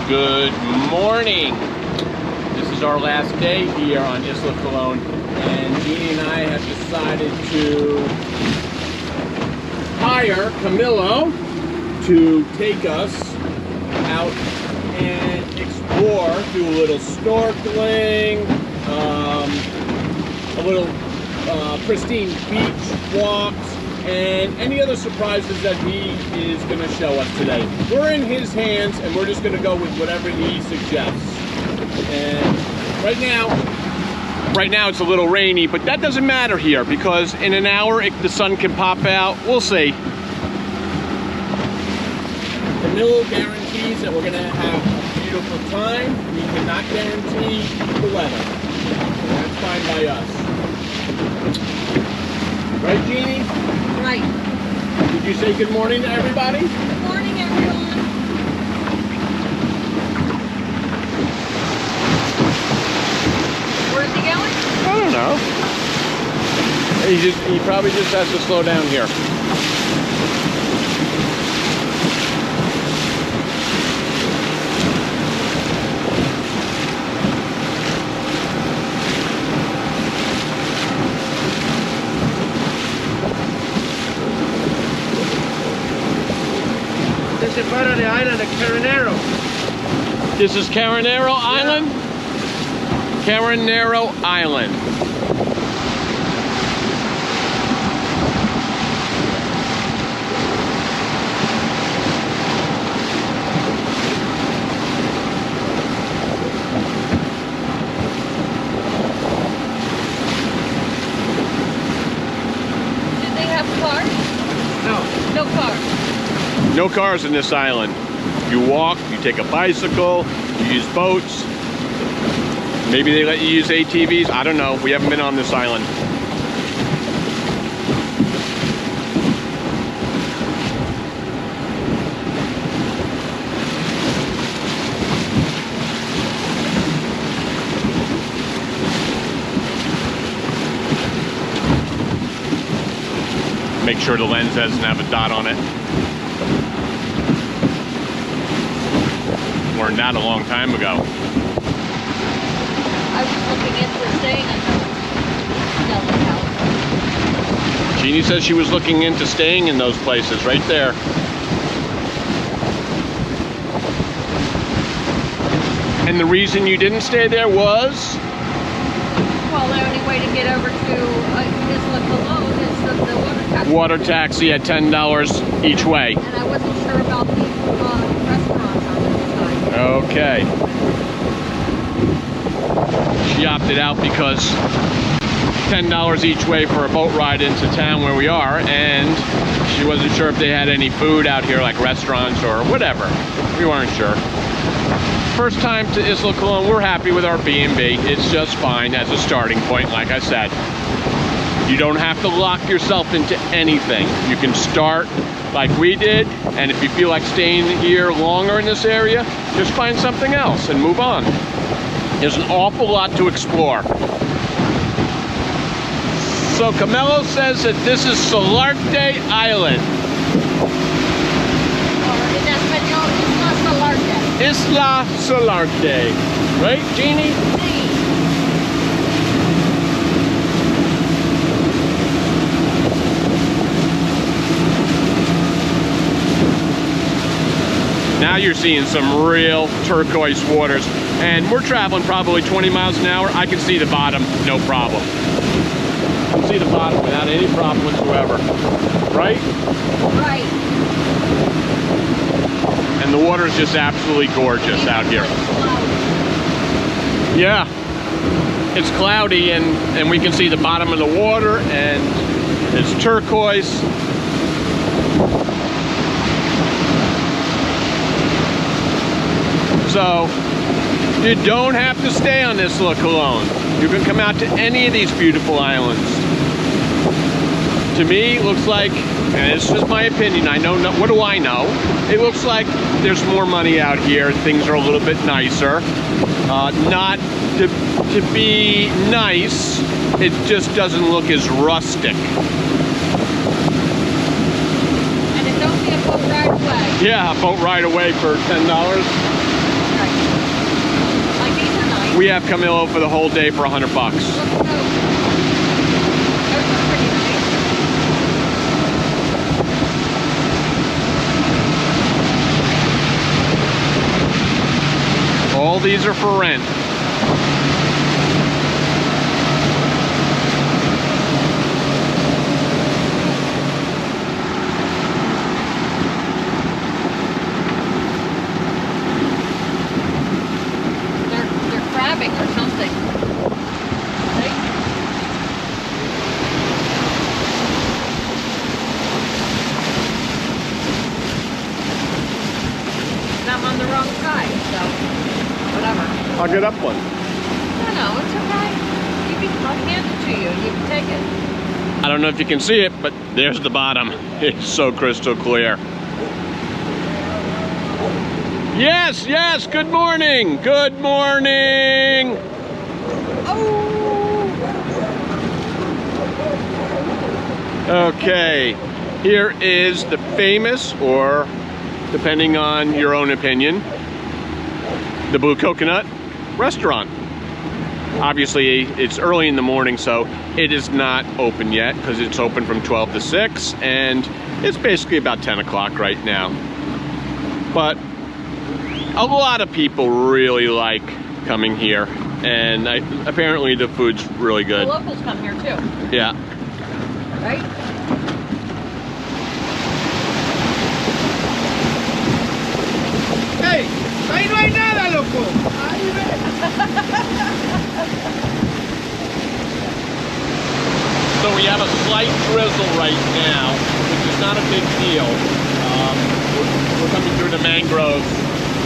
Good morning. This is our last day here on Isla Colón, and Jeanne and I have decided to hire Camilo to take us out and explore, do a little snorkeling, a little pristine beach walks, and any other surprises that he is going to show us today. We're in his hands, and we're just going to go with whatever he suggests. And right now it's a little rainy, but that doesn't matter here because in an hour the sun can pop out. We'll see. Camilo guarantees that we're going to have a beautiful time. We cannot guarantee the weather. And that's fine by us. Right, Jeannie? Right. Did you say good morning to everybody? Good morning, everyone. Where's he going? I don't know. He probably just has to slow down here. This is part of the island of Caranero. This is Caranero Island? Caranero Island. Did they have cars? No. No cars. No cars in this island. You walk, you take a bicycle, you use boats. Maybe they let you use ATVs. I don't know. We haven't been on this island. Make sure the lens doesn't have a dot on it. Learned that a long time ago. I was looking into staying in the house. Jeannie says she was looking into staying in those places right there. And the reason you didn't stay there was? Well, the only way to get over to Isla Colón is the water taxi. Water taxi at $10 each way. And I wasn't sure about the restaurants on this side. Okay. She opted out because $10 each way for a boat ride into town where we are, and she wasn't sure if they had any food out here, like restaurants or whatever. We weren't sure. First time to Isla Colón, we're happy with our B&B. It's just fine as a starting point, like I said. You don't have to lock yourself into anything. You can start like we did, and if you feel like staying here longer in this area, just find something else and move on. There's an awful lot to explore. So Camilo says that this is Solarte Island. Or in Espanol, Isla Isla Solarte. Solarte. Right, Jeannie? Sí. Now you're seeing some real turquoise waters. And we're traveling probably 20 miles an hour. I can see the bottom, no problem. I can see the bottom without any problem whatsoever. Right? Right. And the water is just absolutely gorgeous out here. Yeah. It's cloudy and we can see the bottom of the water and it's turquoise. So you don't have to stay on Isla Colón. You can come out to any of these beautiful islands. To me, it looks like, and it's just my opinion, I know, what do I know? It looks like there's more money out here. Things are a little bit nicer. Not to be nice, it just doesn't look as rustic. And it's only a boat ride away. Yeah, a boat ride away for $10. Right. We have Camilo for the whole day for $100 bucks. Let's go. Those are pretty nice. All these are for rent. They're crabbing or something. Right? And I'm on the wrong side, so whatever. I'll get up one. No, it's okay. I'll hand it to you. You can take it. I don't know if you can see it, but there's the bottom. It's so crystal clear. Yes, yes, good morning. Good morning. Oh! Okay, here is the famous, or depending on your own opinion, the Blue Coconut restaurant. Obviously, it's early in the morning, so it is not open yet because it's open from 12 to 6, and it's basically about 10 o'clock right now. But a lot of people really like coming here, and apparently the food's really The good. locals come here too, Yeah. right? Hey, ahí no hay nada, loco. Ahí ve. So we have a slight drizzle right now, which is not a big deal. We're coming through the mangrove,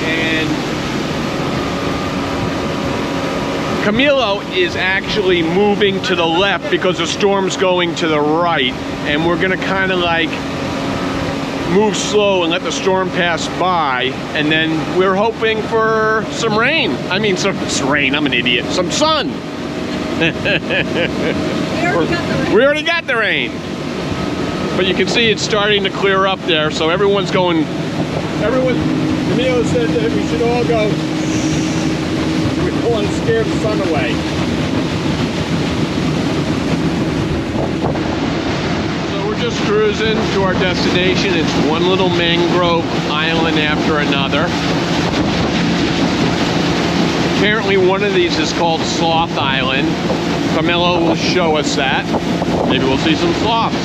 and Camilo is actually moving to the left because the storm's going to the right, and we're gonna kind of like move slow and let the storm pass by, and then we're hoping for some rain. I mean, some rain, I'm an idiot. Some sun. We already got the rain. But you can see it's starting to clear up there, so everyone's going, Camilo said that we should all go, we don't want to scare the sun away. So we're just cruising to our destination. It's one little mangrove island after another. Apparently one of these is called Sloth Island. Camilo will show us that. Maybe we'll see some sloths.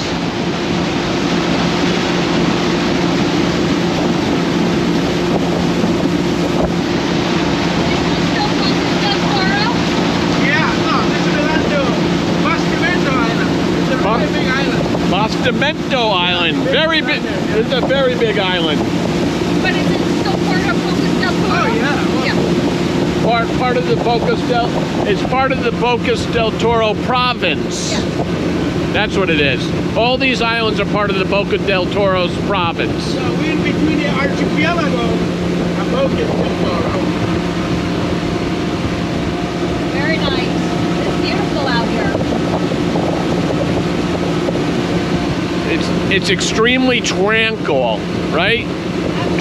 Yeah, no, this is the land of Basixx Island. It's a very big island. Basixx Island. Very big. It's a very big island. But is it still part of Bocas del Toro? Oh, yeah. Yeah. Part of the it's part of the Bocas del Toro Province. Yeah. That's what it is. All these islands are part of the Bocas del Toro's province. So we're in between the archipelago and Bocas del Toro. Very nice. It's beautiful out here. It's extremely tranquil, right?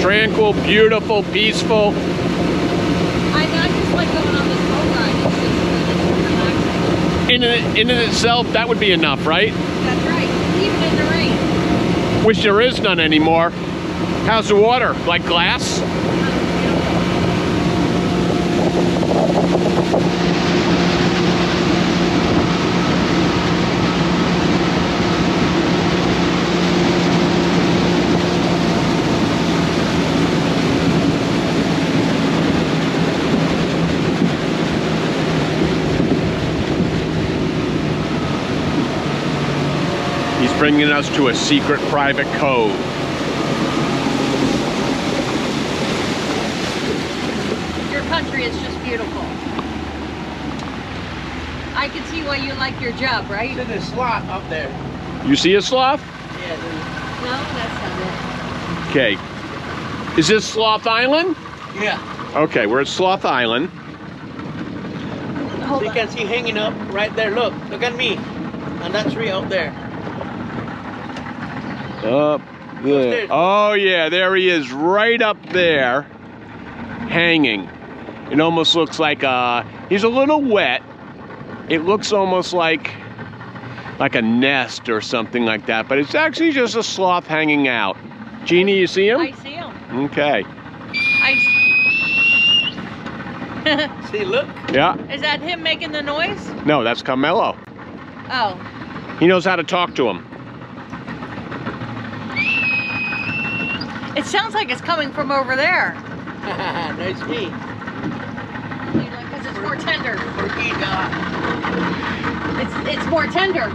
Tranquil, beautiful, peaceful. I just like going on this boat ride. It's just relaxing. In itself, that would be enough, right? That's right. Even in the rain. Which there is none anymore. How's the water? Like glass? He's bringing us to a secret private cove. Your country is just beautiful. I can see why you like your job, right? There's a slot up there. You see a sloth? Yeah, No, that's not Okay. Is this Sloth Island? yeah. Okay, we're at Sloth Island. it. Hold You on. can see hanging up right there. Look at me. And that tree out there. Up there. there. Oh yeah, there he is, right up there, hanging. It almost looks like He's a little wet. It looks almost like a nest or something like that, but it's actually just a sloth hanging out. Jeannie, you see him? I see him. Okay. See, look. Yeah. Is that him making the noise? No, that's Camilo. Oh. He knows how to talk to him. It sounds like it's coming from over there. That's me. Because it's more tender. Orquídea. It's more tender.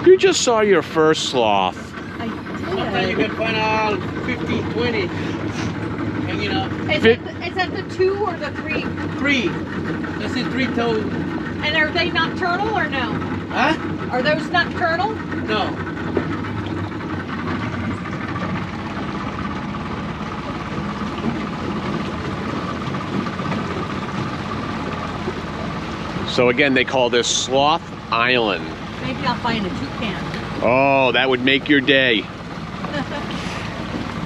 You just saw your first sloth. I Sometimes you did. can find all 15, 20 hanging up. Is that the 2 or the 3? 3. That's the 3 toes. And are they nocturnal or no? Huh? Are those nocturnal? No. So again, they call this Sloth Island. Maybe I'll find a toucan. Oh, that would make your day.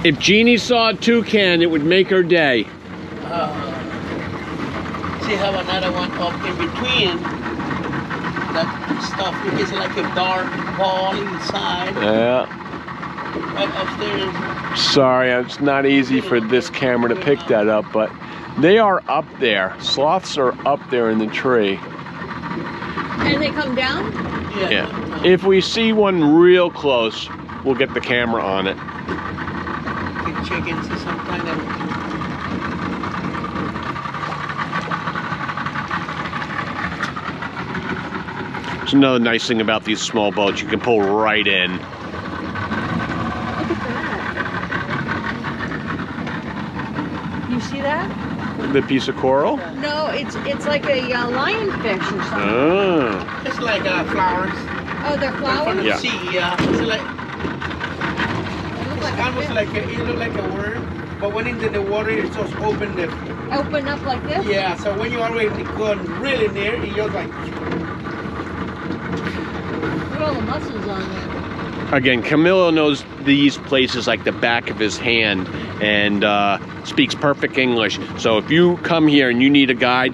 If Jeannie saw a toucan, it would make her day. See how another one up in between. That stuff is like a dark ball inside. Yeah. Right upstairs. Sorry, it's not easy for this camera to pick that up, but they are up there. Sloths are up there in the tree. And they come down? Yeah. If we see one real close, we'll get the camera on it. Get chickens or something. It's another nice thing about these small boats. You can pull right in. Look at that. You see that? The piece of coral? No, it's like a lionfish or something. Oh. It's like flowers. Oh, they're From flowers? the Yeah. sea, yeah. It's like, It looks like a almost fish. like it look like a worm, but when it's in the water, it's just open the. Open up like this? Yeah, so when you already go really near, it just like. Look at all the muscles on there. Again, Camilo knows these places like the back of his hand and speaks perfect English. So if you come here and you need a guide,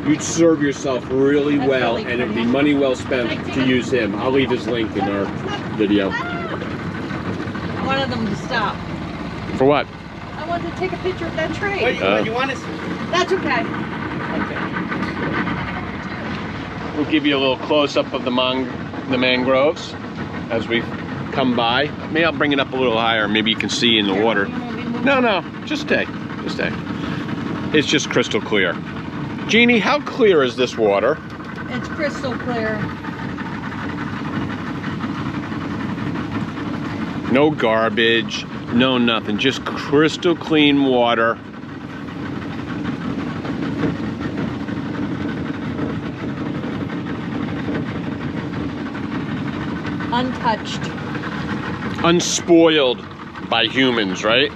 you'd serve yourself really That's well, really and it'd be pretty. money well spent to use him. I'll leave his link in our video. I wanted them to stop. For what? I wanted to take a picture of that tree. What you want is. That's okay. We'll give you a little close-up of the mangroves as we come by. Maybe I'll bring it up a little higher. Maybe you can see in the water. No, just stay. Just stay. It's just crystal clear. Jeannie, how clear is this water? It's crystal clear. No garbage, no nothing. Just crystal clean water. Untouched. Unspoiled by humans, right?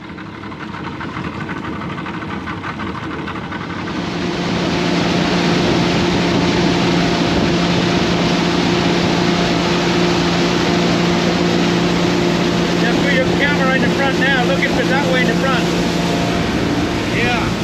Just put your camera in the front now. Look at it that way in the front. Yeah.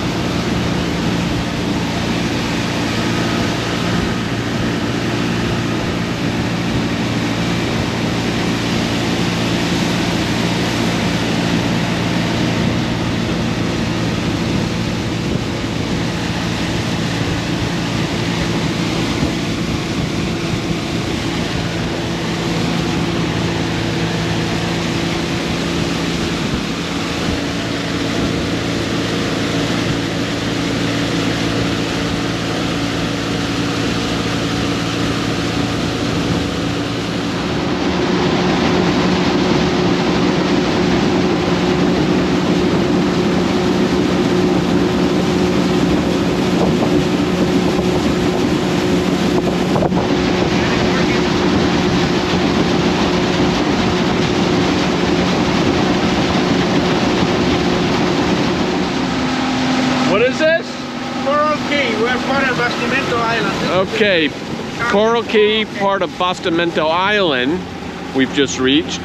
What is this? Coral Key. We're part of Bastimento Island. Okay, Coral Key, part of Bastimento Island, we've just reached.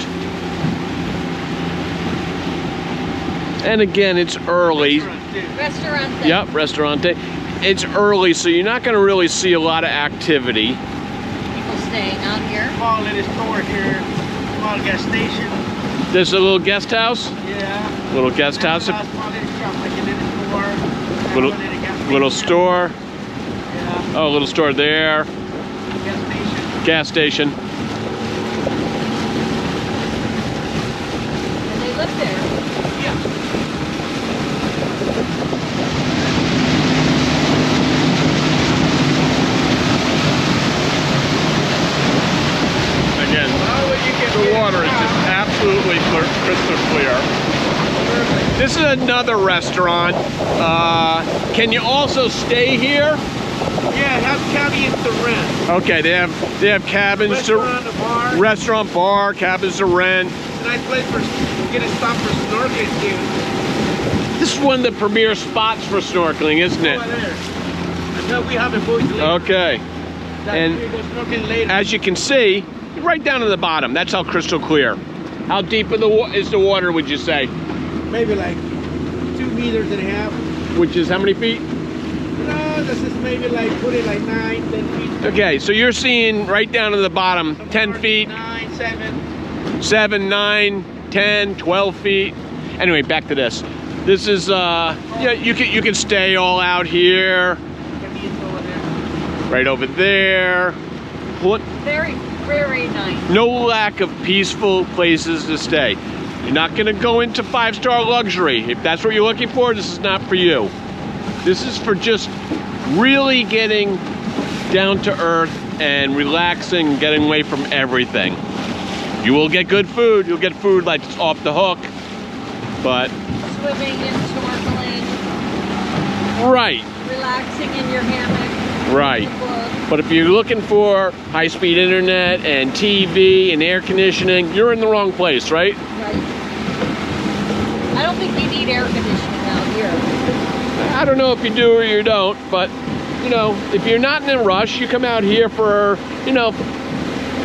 And again, it's early, Restaurante. Yep, restaurante. It's early, so you're not going to really see a lot of activity. People staying out here. Small little store here. Small gas station. There's a little guest house. Yeah. Little guest house. Small little shop, like a little store. Little store. Yeah. Oh, a little store there. Gas station. Gas station. And they live there. Yeah. Again, the water is just absolutely crystal clear. This is another restaurant. Can you also stay here? Yeah, have cabins to rent. Okay, they have cabins Restaurant, a bar. to restaurant, bar, cabins to rent. Nice place for get a stop for snorkeling too. This is one of the premier spots for snorkeling, isn't it? Over there. Until we have a boat later. Okay. And we go snorkeling later. as you can see, right down to the bottom. That's how crystal clear. How deep is the water, would you say? Maybe like 2.5 meters. Which is how many feet? No, this is maybe like, put it like 9, 10 feet. Okay, so you're seeing right down to the bottom, 10 feet, 9, 7. 7, 9, 10, 12 feet. Anyway, back to this. This is, yeah, you can stay all out here, Cabins over there. right over there. Very, very nice. No lack of peaceful places to stay. You're not gonna go into 5-star luxury. If that's what you're looking for, this is not for you. This is for just really getting down to earth and relaxing, getting away from everything. You will get good food. You'll get food like it's off the hook, but Swimming and snorkeling. right, Relaxing in your hammock. right. Your book. But if you're looking for high-speed internet and TV and air conditioning, you're in the wrong place, right? Right. I don't think you need air conditioning out here. I don't know if you do or you don't, but you know, if you're not in a rush, you come out here for, you know,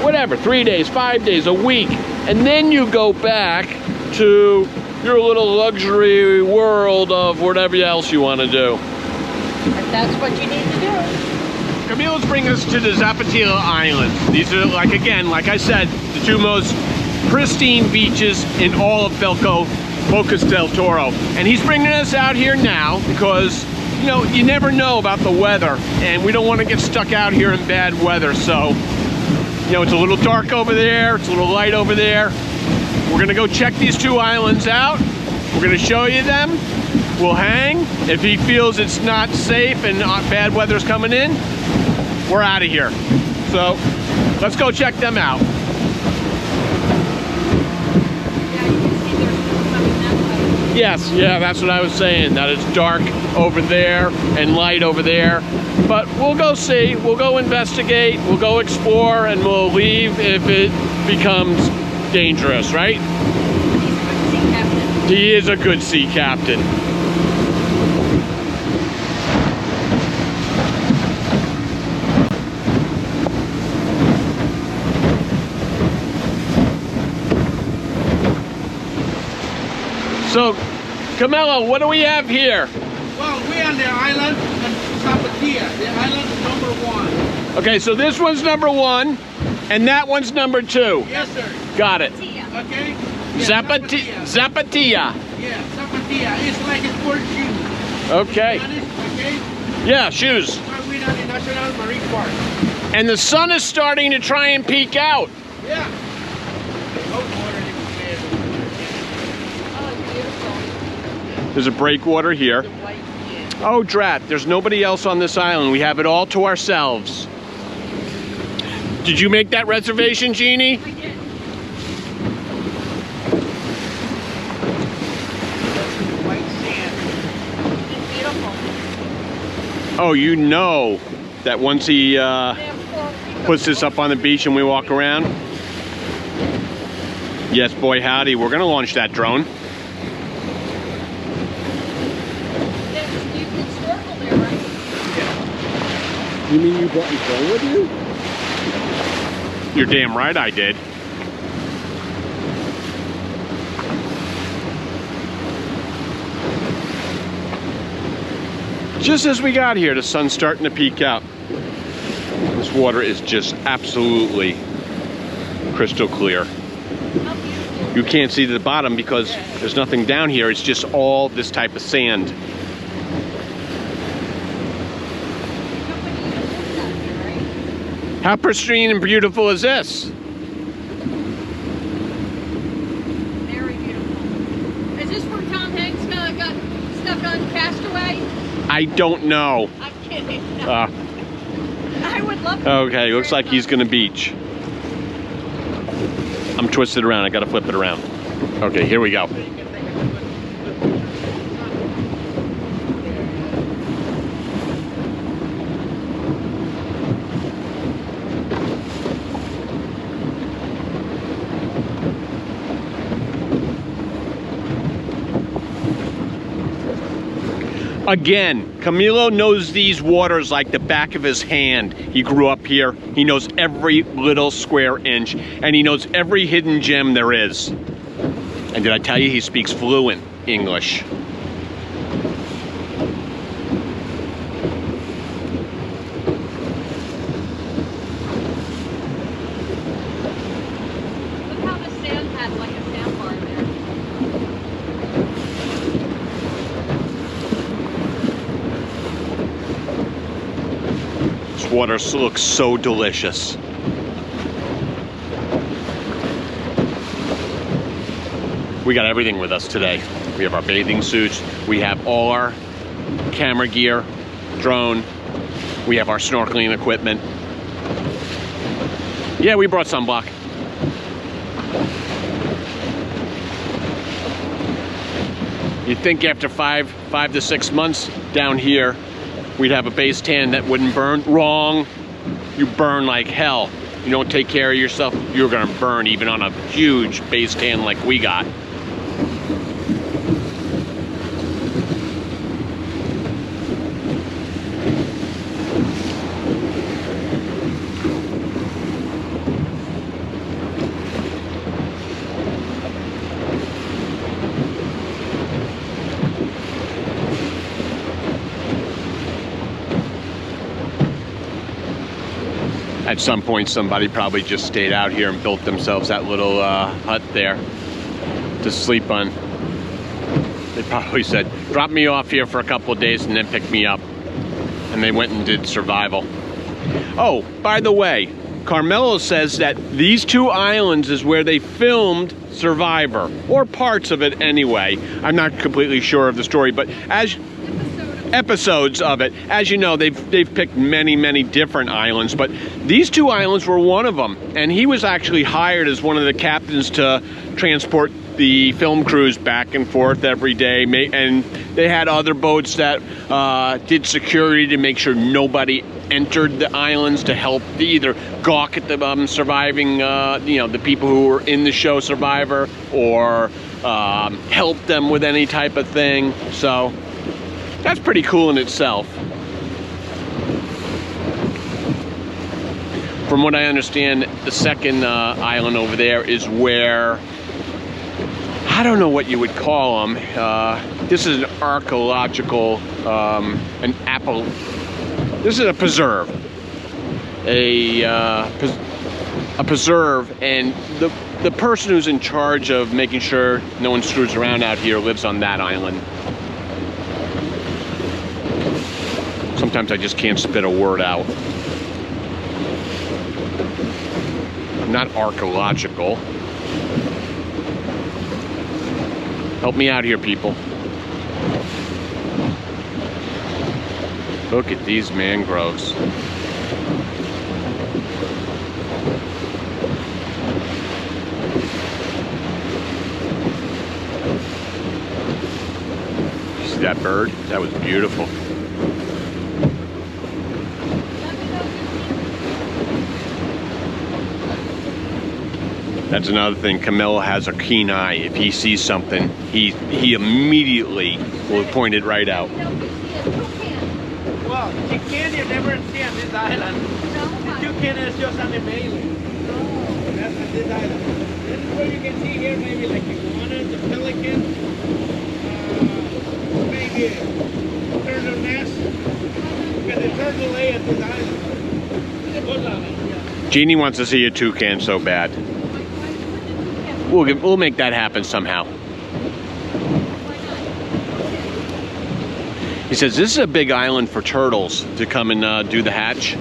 whatever, 3 days, 5 days, a week, and then you go back to your little luxury world of whatever else you want to do. If that's what you need to do. Camilo's bringing us to the Zapatilla Islands. These are, like, again, like I said, the two most pristine beaches in all of Bocas del Toro. And he's bringing us out here now because, you know, you never know about the weather, and we don't want to get stuck out here in bad weather. So, you know, it's a little dark over there, it's a little light over there. We're gonna go check these two islands out. We're gonna show you them. We'll hang. If he feels it's not safe and bad weather's coming in, we're out of here. So, let's go check them out. Yeah, you can see they're coming that way. Yes, yeah, that's what I was saying, that it's dark over there and light over there. But we'll go see, we'll go investigate, we'll go explore, and we'll leave if it becomes dangerous, right? He is a good sea captain. So, Camilo, what do we have here? Well, we're on the island of Zapatilla. The island is #1. Okay, so this one's #1, and that one's #2. Yes, sir. Got it. Okay? Zapatilla. Zapatilla. Yeah, Zapatilla. It's like a sport shoe. Okay. Okay? Yeah, shoes. We're on the National Marine Park. And the sun is starting to try and peek out. Yeah. Oh, Oh, beautiful. There's a breakwater here. The white, yeah. Oh, drat, there's nobody else on this island. We have it all to ourselves. Did you make that reservation, Jeannie? I did. white sand. It's beautiful. Oh, you know that once he They have coral reef. puts this up on the beach and we walk around. Yes, boy, howdy, we're gonna launch that drone. You can snorkel there, right? You mean you brought your drone with you? You're damn right I did. Just as we got here, the sun's starting to peek out. This water is just absolutely crystal clear. You can't see the bottom because there's nothing down here. It's just all this type of sand. How pristine and beautiful is this? Very beautiful. Is this where Tom Hanks got stuck on Castaway? I don't know. I'm kidding. I would love to. Okay, looks like he's gonna beach. I'm twisted around, I gotta flip it around. Okay, here we go. Again, Camilo knows these waters like the back of his hand. He grew up here. He knows every little square inch, and he knows every hidden gem there is. And did I tell you he speaks fluent English? Look how the sand had like a sandbar there. This water looks so delicious. We got everything with us today. We have our bathing suits. We have all our camera gear, drone. We have our snorkeling equipment. Yeah, we brought sunblock. You'd think after five to 6 months down here, we'd have a base tan that wouldn't burn. Wrong. You burn like hell. You don't take care of yourself, you're gonna burn even on a huge base tan like we got. At some point, somebody probably just stayed out here and built themselves that little hut there to sleep on. They probably said, drop me off here for a couple of days and then pick me up. And they went and did survival. Oh, by the way, Carmelo says that these two islands is where they filmed Survivor, or parts of it anyway. I'm not completely sure of the story, but as episodes of it. As you know, they've picked many different islands, but these two islands were one of them. And he was actually hired as one of the captains to transport the film crews back and forth every day. And they had other boats that did security to make sure nobody entered the islands to help either gawk at the surviving, the people who were in the show Survivor, or help them with any type of thing. So that's pretty cool in itself. From what I understand, the second island over there is where, I don't know what you would call them. This is an archaeological, this is a preserve. A preserve, and the person who's in charge of making sure no one screws around out here lives on that island. Sometimes I just can't spit a word out. Not archaeological. Help me out here, people. Look at these mangroves. See that bird? That was beautiful. That's another thing. Camilo has a keen eye. If he sees something, he immediately will point it right out. Well, the toucan you never see on this island. The toucan is just on the mainland. That's on this island. This is where you can see here maybe like iguanas, the pelican, maybe a turtle nest. lay at this island. It's a good island, yeah. Jeannie wants to see a toucan so bad. We'll make that happen somehow. He says this is a big island for turtles to come and do the hatch.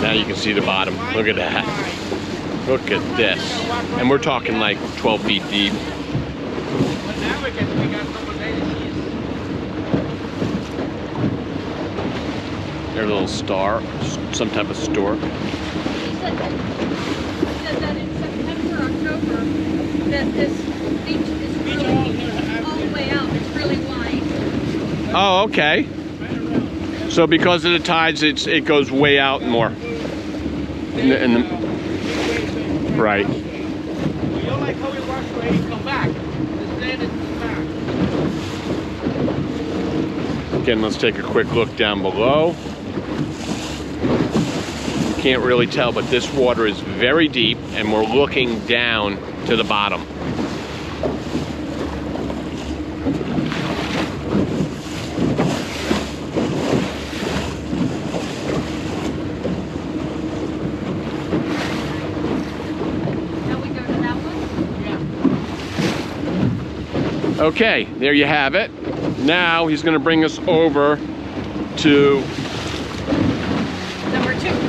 Now you can see the bottom. Look at that. Look at this. And we're talking like 12 feet deep. But now we got some potatoes. There's a little star, some type of stork. He said that in September, October, that this beach is really all the way out. It's really wide. Oh, okay. So because of the tides, it goes way out more. Right. You don't like how we wash away and come back. The sand is back. Again, let's take a quick look down below. Can't really tell, but this water is very deep and we're looking down to the bottom. Okay, there you have it. Now he's going to bring us over to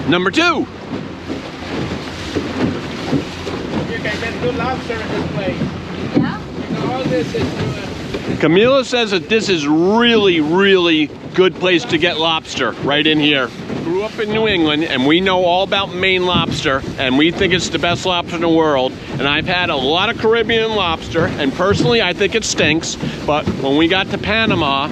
number two. You guys get good lobster in this place. Yeah? You know, all this is Camilo says that this is really, really good place to get lobster right in here. Grew up in New England and we know all about Maine lobster and we think it's the best lobster in the world. And I've had a lot of Caribbean lobster and personally I think it stinks. But when we got to Panama,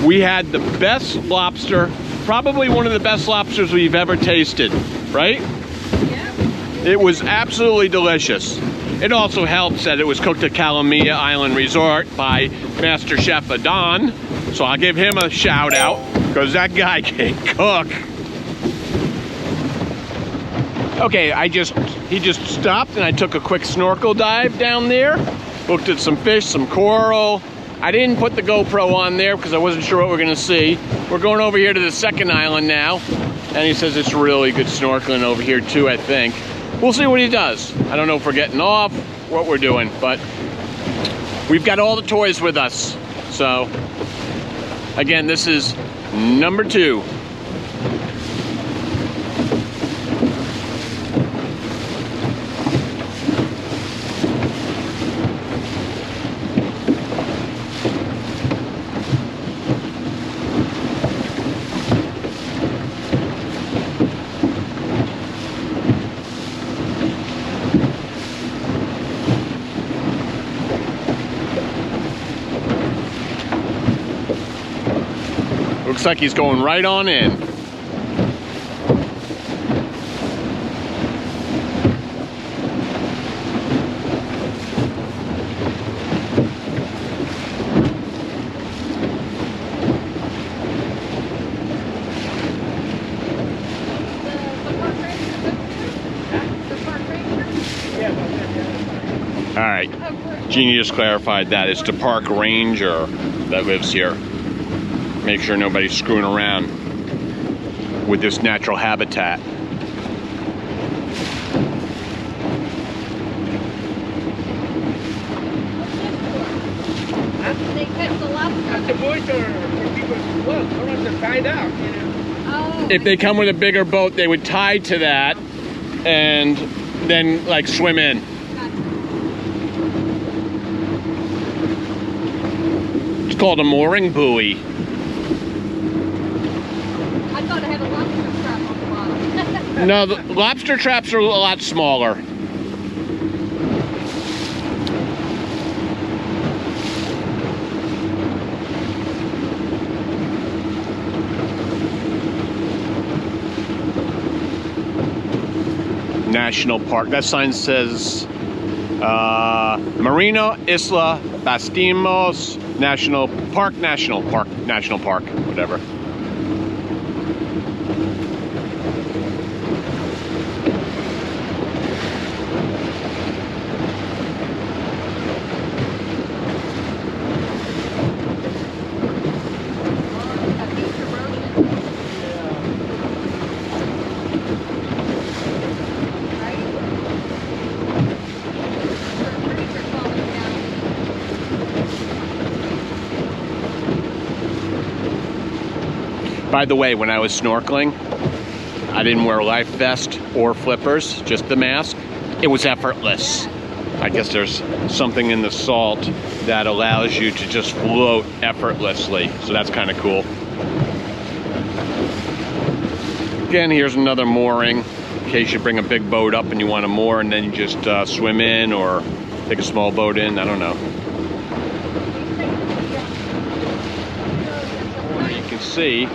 we had the best lobster, probably one of the best lobsters we've ever tasted, right? Yeah. It was absolutely delicious. It also helps that it was cooked at Calamia Island Resort by Master Chef Adon. So I'll give him a shout out because that guy can cook. Okay, he just stopped and I took a quick snorkel dive down there. Looked at some fish, some coral. I didn't put the GoPro on there because I wasn't sure what we're gonna see. We're going over here to the second island now. And he says it's really good snorkeling over here too, I think. We'll see what he does. I don't know if we're getting off, what we're doing, but we've got all the toys with us. So, again, this is number two. Looks like he's going right on in. All right, Jeannie just clarified that it's the park ranger that lives here. Make sure nobody's screwing around with this natural habitat. They catch the lobster. the boys are for people to look. Sometimes they're tied out, you know. Oh. If they come with a bigger boat, they would tie to that and then like swim in. It's called a mooring buoy. I thought I had a lobster trap on the bottom. No, the lobster traps are a lot smaller. National Park. That sign says Marina Isla Bastimos National Park, whatever. By the way, when I was snorkeling, I didn't wear a life vest or flippers, just the mask. It was effortless. I guess there's something in the salt that allows you to just float effortlessly. So that's kind of cool. Again, here's another mooring in case you bring a big boat up and you want to moor and then you just swim in or take a small boat in. I don't know. You can see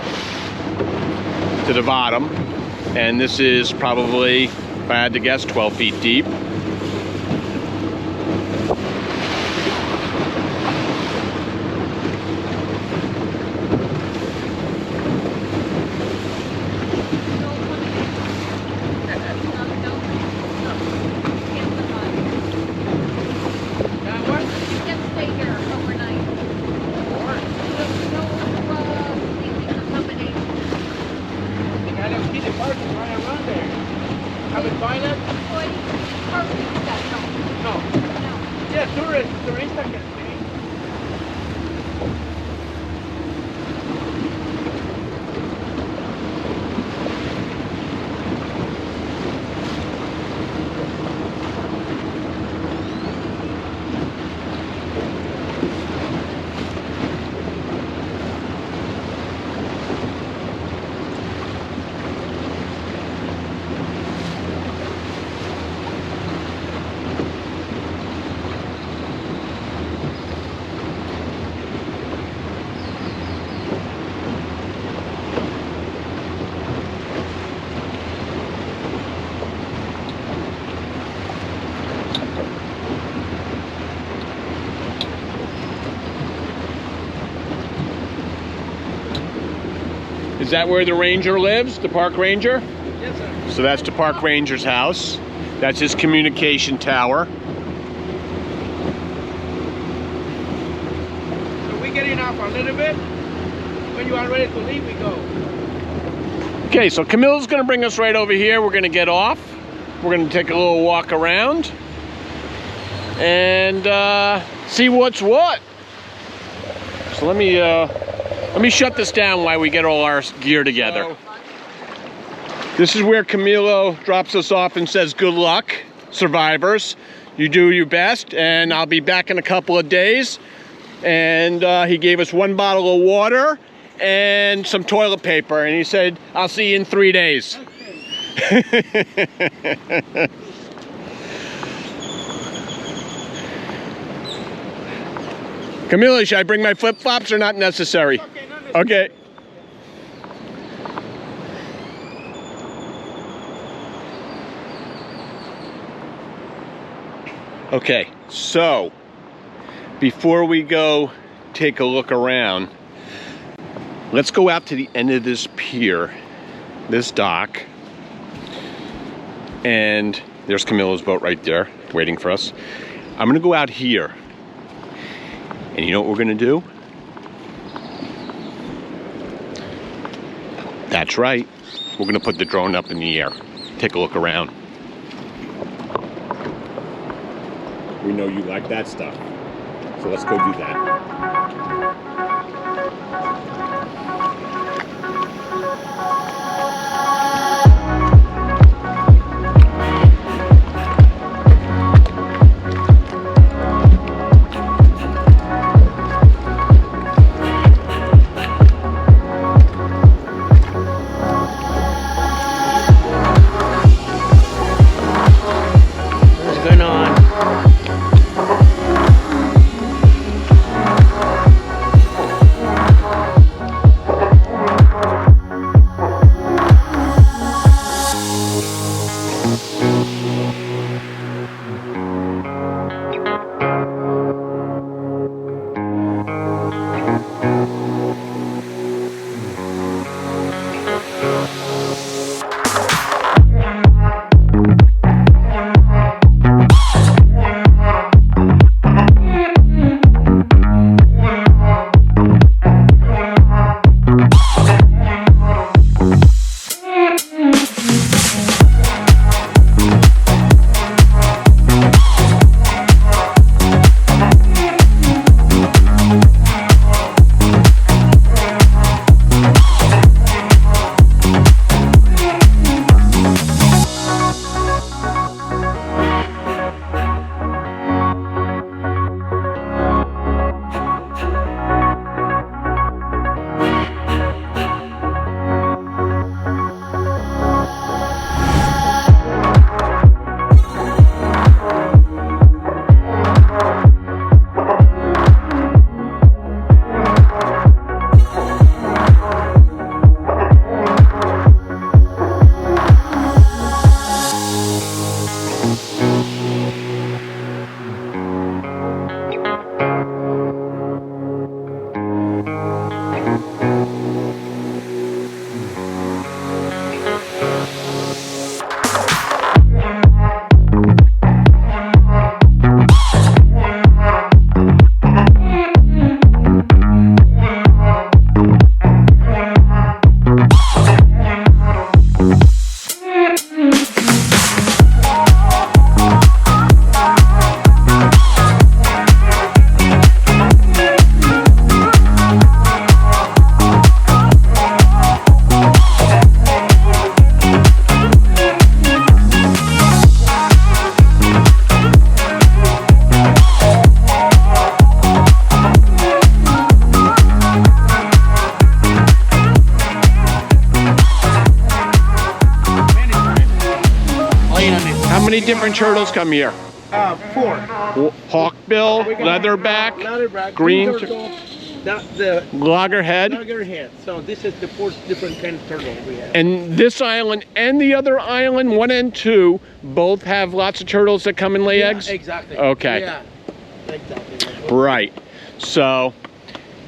to the bottom, and this is probably, if I had to guess, 12 feet deep. Is that where the ranger lives, the park ranger? Yes, sir. So that's the park ranger's house. That's his communication tower. So we're getting off a little bit. When you are ready to leave, we go. Okay, so Camilo's gonna bring us right over here. We're gonna get off. We're gonna take a little walk around and see what's what. So let me shut this down while we get all our gear together. This is where Camilo drops us off and says, good luck, survivors. You do your best, and I'll be back in a couple of days. And he gave us 1 bottle of water and some toilet paper, and he said, I'll see you in 3 days. Camilo, should I bring my flip-flops or not necessary? Okay. Okay, so before we go take a look around, let's go out to the end of this pier, this dock, and there's Camilo's boat right there waiting for us. I'm gonna go out here, and you know what we're gonna do? That's right, we're gonna put the drone up in the air, take a look around. We know you like that stuff, so let's go do that. many different turtles come here? 4. Hawkbill, leatherback, Leatherback, green turtle, the loggerhead. loggerhead. So this is the 4 different kind of turtle we have. And this island and the other island, 1 and 2, both have lots of turtles that come and lay eggs? Exactly. Okay. Yeah, exactly. Right. So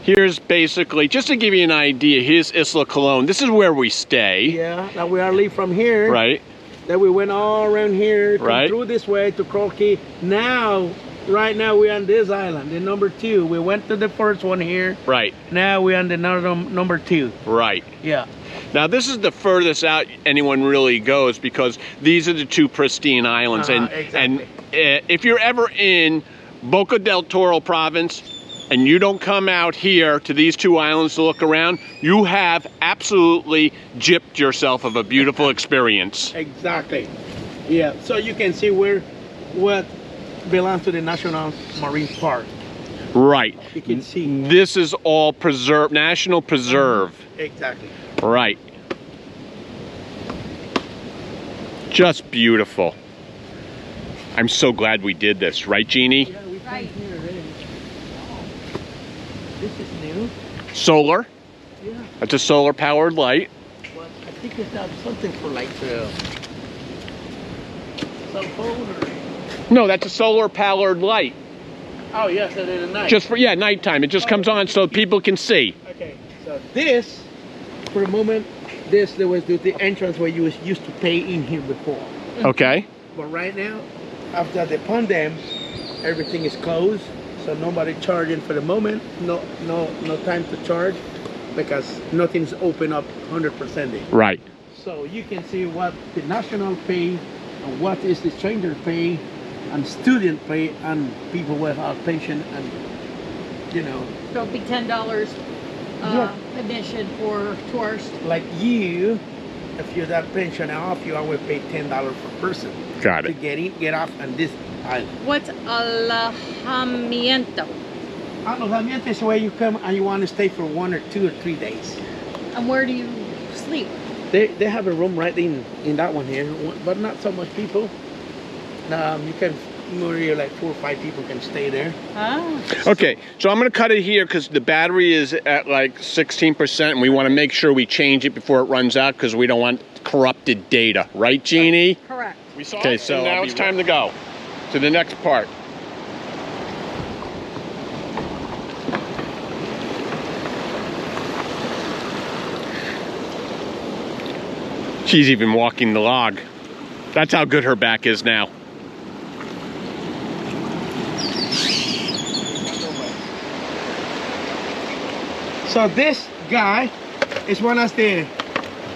here's basically, just to give you an idea, here's Isla Colón. This is where we stay. Yeah, now we are leave from here. Right. Then we went all around here, come Right. through this way to Croquis. Now, right now we're on this island, the number 2. We went to the first one here. Right. Now we're on the number 2. Right. Yeah. Now this is the furthest out anyone really goes because these are the 2 pristine islands. Exactly. And if you're ever in Bocas del Toro Province and you don't come out here to these 2 islands to look around, you have absolutely gypped yourself of a beautiful experience. Exactly. Yeah. So you can see what belongs to the National Marine Park. Right. You can see. This is all preserve, national preserve. Exactly. Right. Just beautiful. I'm so glad we did this, right, Jeannie? Yeah, we Right. came here already. This is new. Solar. Yeah. It's a solar powered light. Well, I think it's something for like cell phone or. No, that's a solar powered light. Oh yes, it is at night. Just for, yeah, nighttime. It just comes on so people can see. Okay. So this, for a moment, there was the entrance where you used to pay in here before. Okay. But right now, after the pandemic, everything is closed, so nobody charging for the moment. No time to charge because nothing's open up 100%. Right. So you can see what the national pay, and what is the stranger pay, and student pay, and people without pension, and you know. So it'll be $10 admission for tourists. Like you, if you're that pension off, you always pay $10 per person. Got To it. get off on this island. What's alojamiento? Alojamiento is where you come and you want to stay for 1 or 2 or 3 days. And where do you sleep? They have a room right in that one here, but not so much people. You can, maybe like 4 or 5 people can stay there. Oh. Okay, so I'm going to cut it here because the battery is at like 16% and we want to make sure we change it before it runs out because we don't want corrupted data. Right, Jeannie? Correct. Okay, so now it's time to go to the next part. She's even walking the log. That's how good her back is now. So this guy is one of the,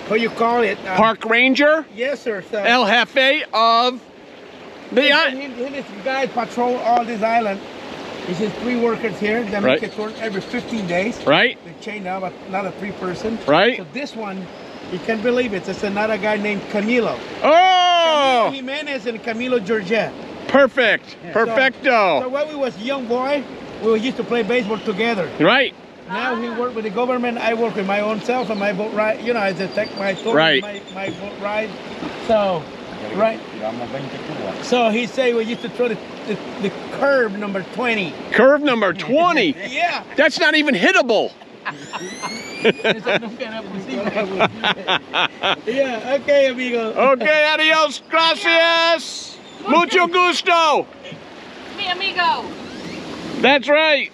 what you call it? Park ranger, Yes, sir. So El Jefe of the island. this guy patrol all this island. This is 3 workers here. They Right. make it work every 15 days. Right? They chain now, but not a 3-person. Right? So this one, you can't believe it. It's another guy named Camilo. Oh! Camilo Jimenez and Camilo Georgette. Perfect. Yeah. Perfecto. So when we was young boy, we used to play baseball together. Right. Now he work with the government. I work with my own self and my boat ride. You know, I just take my tour, Right. my boat ride. So, right. So he say we used to throw the curve number 20. Curve number 20. Yeah. That's not even hittable. Yeah. Okay, amigo. Okay, adios, gracias. Mucho gusto. Mi amigo. That's right.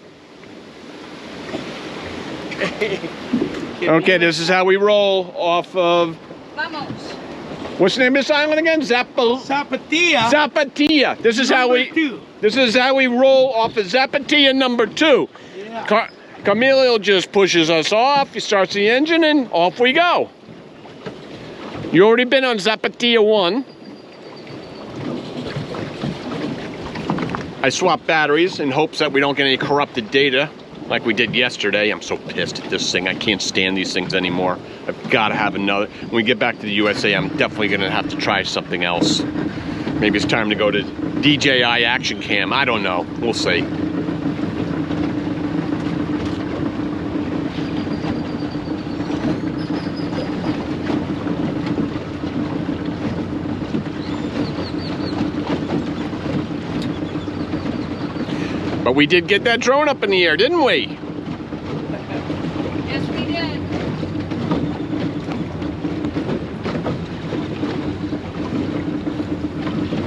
Okay, this is how we roll off of, Vamos. what's the name of this island again? Zapatilla. Zapatilla. This is how Number 2. This is how we roll off of Zapatilla number 2. Yeah. Camilo just pushes us off. He starts the engine and off we go. You already been on Zapatilla 1. I swapped batteries in hopes that we don't get any corrupted data like we did yesterday. I'm so pissed at this thing. I can't stand these things anymore. I've got to have another. When we get back to the USA, I'm definitely going to have to try something else. Maybe it's time to go to DJI Action Cam. I don't know. We'll see. But we did get that drone up in the air, didn't we? Yes, we did.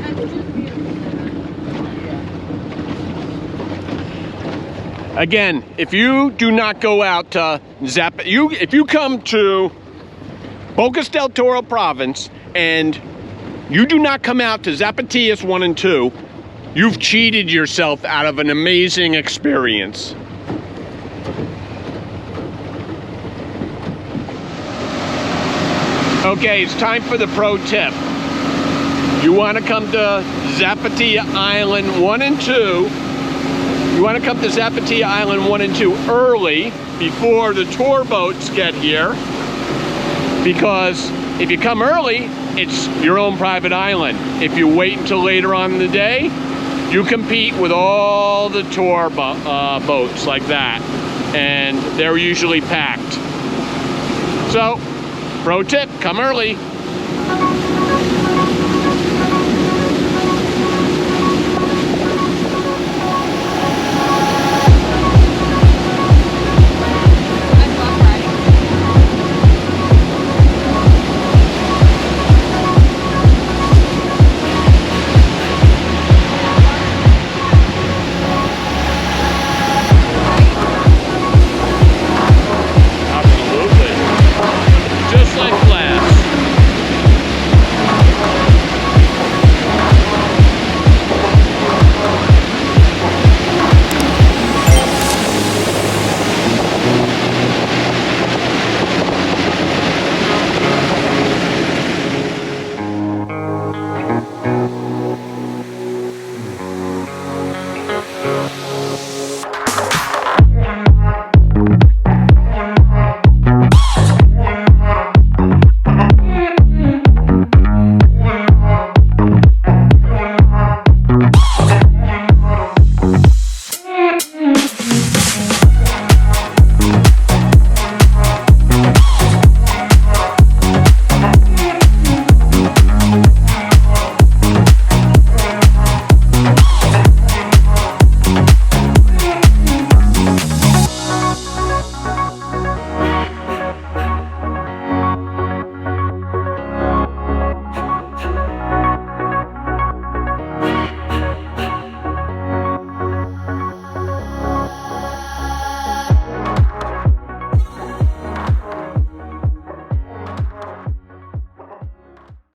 That's just beautiful. Again, if you do not go out to if you come to Bocas del Toro Province and you do not come out to Zapatillas 1 and 2, you've cheated yourself out of an amazing experience. Okay, it's time for the pro tip. You want to come to Zapatilla Island 1 and 2. You want to come to Zapatilla Island 1 and 2 early, before the tour boats get here. Because if you come early, it's your own private island. If you wait until later on in the day, you compete with all the tour boats like that. And they're usually packed. So, pro tip, come early.